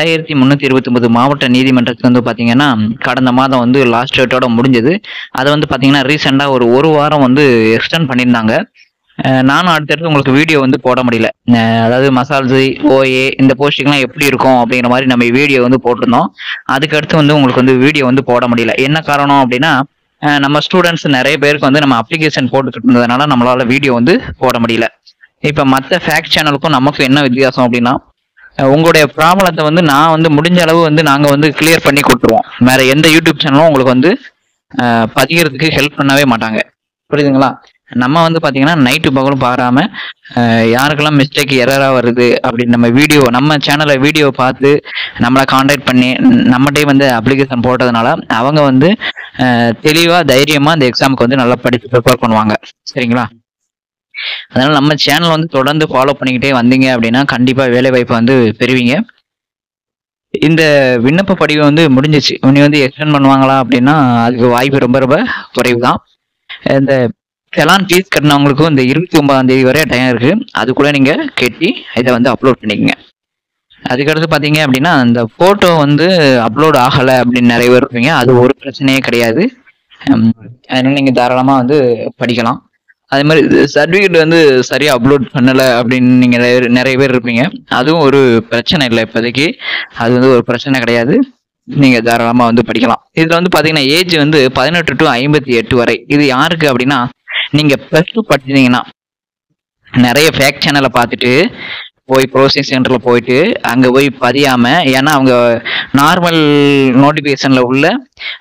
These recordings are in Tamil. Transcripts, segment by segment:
2329 மாவட்ட நீதிமன்றத்துக்கு வந்து பார்த்தீங்கன்னா, கடந்த மாதம் வந்து லாஸ்ட் டேட்டோட முடிஞ்சது. அத வந்து பார்த்தீங்கன்னா, ரீசெண்டா ஒரு வாரம் வந்து எக்ஸ்டெண்ட் பண்ணியிருந்தாங்க. நானும் அடுத்தடுத்து உங்களுக்கு வீடியோ வந்து போட முடியல. அதாவது மசால்ஸு, ஓஏ இந்த போஸ்டிங்லாம் எப்படி இருக்கும் அப்படிங்கிற மாரி நம்ம வீடியோ வந்து போட்டிருந்தோம். அதுக்கடுத்து வந்து உங்களுக்கு வந்து வீடியோ வந்து போட முடியல. என்ன காரணம் அப்படின்னா, நம்ம ஸ்டூடண்ட்ஸ் நெறைய பேருக்கு வந்து நம்ம அப்ளிகேஷன் போட்டுக்கிட்டு இருந்ததுனால நம்மளால வீடியோ வந்து போட முடியல. இப்ப மத்த ஃபேக்ட் சேனலுக்கும் நமக்கும் என்ன வித்தியாசம் அப்படின்னா, உங்களுடைய ப்ராப்ளத்த வந்து நான் வந்து முடிஞ்ச அளவு வந்து நாங்க வந்து கிளியர் பண்ணி குடுத்துருவோம். வேற எந்த யூடியூப் சேனலும் உங்களுக்கு வந்து பதிகிறதுக்கு ஹெல்ப் பண்ணவே மாட்டாங்க. புரியுதுங்களா? நம்ம வந்து பாத்தீங்கன்னா நைட்டு பகலும் பாராம யாருக்கெல்லாம் மிஸ்டேக் எரரா வருது அப்படின்னு நம்ம சேனல்ல வீடியோ பார்த்து நம்மளை கான்டாக்ட் பண்ணி நம்மகிட்டே வந்து அப்ளிகேஷன் போட்டதுனால அவங்க வந்து தெளிவா தைரியமா அந்த எக்ஸாமுக்கு வந்து நல்லா படிச்சு ப்ரிப்பேர் பண்ணுவாங்க. சரிங்களா? அதனால நம்ம சேனல் வந்து தொடர்ந்து ஃபாலோ பண்ணிக்கிட்டே வந்தீங்க அப்படின்னா கண்டிப்பா வேலை வாய்ப்பு வந்து பெறுவீங்க. இந்த விண்ணப்ப படிவு வந்து முடிஞ்சிச்சு. இனி வந்து எக்ஸ்டெண்ட் பண்ணுவாங்களா அப்படின்னா அதுக்கு வாய்ப்பு ரொம்ப ரொம்ப குறைவு தான். இந்த செலான் ஃபீஸ் கட்டினவங்களுக்கும் இந்த 29ஆம் தேதி வரை டைம் இருக்கு. அதுக்குள்ள நீங்க கட்டி இதை வந்து அப்லோட் பண்ணிக்கங்க. அதுக்கடுத்து பாத்தீங்க அப்படின்னா அந்த போட்டோ வந்து அப்லோட் ஆகல அப்படின்னு நிறைய பேர் இருப்பீங்க. அது ஒரு பிரச்சனையே கிடையாது. அதனால நீங்க தாராளமா வந்து படிக்கலாம். அதே மாதிரி சர்டிஃபிகேட் வந்து சரியா அப்லோட் பண்ணல அப்படின்னு நீங்க நிறைய பேர் இருப்பீங்க. அதுவும் ஒரு பிரச்சனை இல்லை இப்போதைக்கு. அது வந்து ஒரு பிரச்சனை கிடையாது. நீங்க தாராளமா வந்து படிக்கலாம். இதுல வந்து பாத்தீங்கன்னா ஏஜ் வந்து 18 to 58 வரை. இது யாருக்கு அப்படின்னா, நீங்க +2 படிச்சீங்கன்னா நிறைய ஃபேக்ட் சேனலை பார்த்துட்டு போய் ப்ரோசிங் சென்டர்ல போயிட்டு அங்க போய் பதியாம, ஏன்னா அவங்க நார்மல் நோட்டிபிகேஷன்ல உள்ள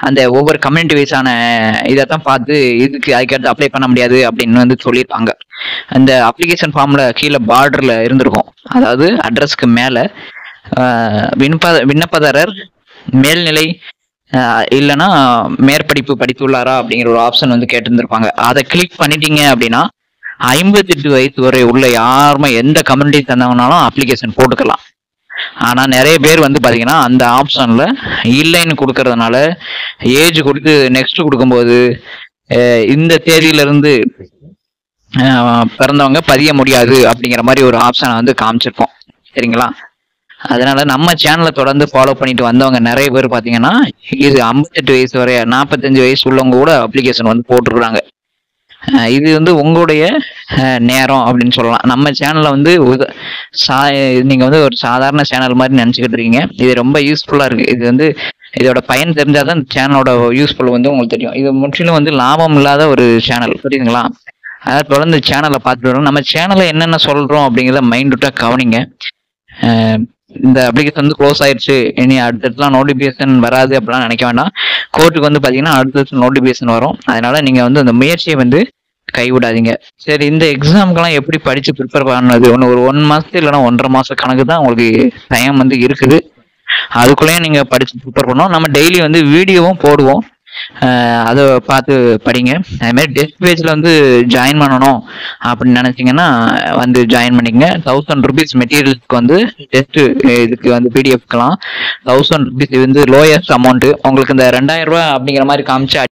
அந்த ஒவ்வொரு கம்யூனிட்டி வைஸான இதைத்தான் பார்த்து அதுக்கடுத்து அப்ளை பண்ண முடியாது அப்படின்னு வந்து சொல்லியிருப்பாங்க. அந்த அப்ளிகேஷன் ஃபார்ம்ல கீழே பார்டர்ல இருந்திருக்கும். அதாவது அட்ரஸ்க்கு மேல விண்ணப்பதாரர் மேல்நிலை இல்லைன்னா மேற்படிப்பு படித்துள்ளாரா அப்படிங்கிற ஒரு ஆப்ஷன் வந்து கேட்டிருந்திருப்பாங்க. அதை கிளிக் பண்ணிட்டீங்க அப்படின்னா 58 வயசு வரை உள்ள யாருமே எந்த கம்யூனிட்டி தந்தவங்கனாலும் அப்ளிகேஷன் போட்டுக்கலாம். ஆனா நிறைய பேர் வந்து பாத்தீங்கன்னா அந்த ஆப்ஷன்ல இல்லைன்னு கொடுக்கறதுனால ஏஜ் கொடுத்து நெக்ஸ்ட் கொடுக்கும்போது இந்த தேதியில இருந்து பிறந்தவங்க பதிய முடியாது அப்படிங்கிற மாதிரி ஒரு ஆப்ஷனை வந்து காமிச்சிருக்கோம். சரிங்களா? அதனால நம்ம சேனலை தொடர்ந்து ஃபாலோ பண்ணிட்டு வந்தவங்க நிறைய பேர் பாத்தீங்கன்னா இது 58 வயசு வரை 45 வயசு உள்ளவங்க கூட அப்ளிகேஷன் வந்து போட்டுருக்காங்க. இது வந்து உங்களுடைய நேரம் அப்படின்னு சொல்லலாம். நம்ம சேனல்ல வந்து நீங்க வந்து ஒரு சாதாரண சேனல் மாதிரி நினைச்சுக்கிட்டு இருக்கீங்க. இது ரொம்ப யூஸ்ஃபுல்லா இருக்கு. இது வந்து இதோட பயன் தெரிஞ்சாதான் சேனலோட யூஸ்ஃபுல் வந்து உங்களுக்கு தெரியும். இது முற்றிலும் வந்து லாபம் இல்லாத ஒரு சேனல். புரியுதுங்களா? அதாவது தொடர்ந்து சேனலை பார்த்துட்டு வரோம். நம்ம சேனல்ல என்னென்ன சொல்றோம் அப்படிங்கிறத மைண்ட் விட்டா கவனிங்க. இந்த அப்ளிகேஷன் வந்து க்ளோஸ் ஆயிடுச்சு, இனி அடுத்தடுத்துலாம் நோட்டிபிகேஷன் வராது அப்படிலாம் நினைக்க வேண்டாம். கோர்ட்டுக்கு வந்து பாத்தீங்கன்னா அடுத்தடுத்து நோட்டிபிகேஷன் வரும். அதனால நீங்க வந்து அந்த முயற்சியை வந்து கைவிடாதீங்க. சரி, இந்த எக்ஸாமுக்கெல்லாம் எப்படி படிச்சு ப்ரிப்பேர் பண்ணது? ஒரு 1 மாசத்து இல்லைன்னா 1.5 மாச கணக்கு தான் உங்களுக்கு டைம் வந்து இருக்குது. அதுக்குள்ளேயும் நீங்க படிச்சு ப்ரிப்பேர் பண்ணோம். நம்ம டெய்லி வந்து வீடியோவும் போடுவோம். அதை பார்த்து படிங்க. அதுமாதிரி டெஸ்ட் பேஜ்ல வந்து ஜாயின் பண்ணணும் அப்படின்னு நினைச்சீங்கன்னா வந்து ஜாயின் பண்ணிக்கங்க. 1000 rupees மெட்டீரியல்ஸ்க்கு வந்து டெஸ்ட் இதுக்கு வந்து பிடிஎஃப்க்கலாம் 1000 rupees. இது வந்து லோயஸ்ட் அமௌண்ட். உங்களுக்கு இந்த 2000 ரூபாய் அப்படிங்கிற மாதிரி காமிச்சு